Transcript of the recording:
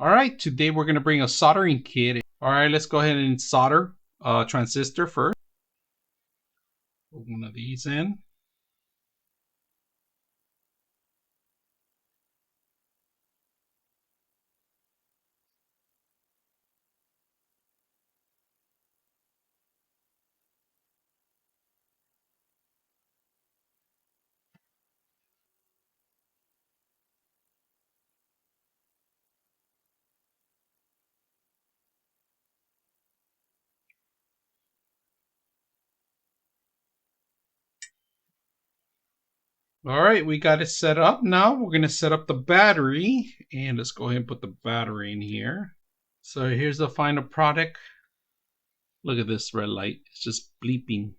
Alright, today we're going to bring a soldering kit. Alright, let's go ahead and solder a transistor first. Put one of these in. Alright, we got it set up. Now we're going to set up the battery. And let's go ahead and put the battery in here. So here's the final product. Look at this red light. It's just bleeping.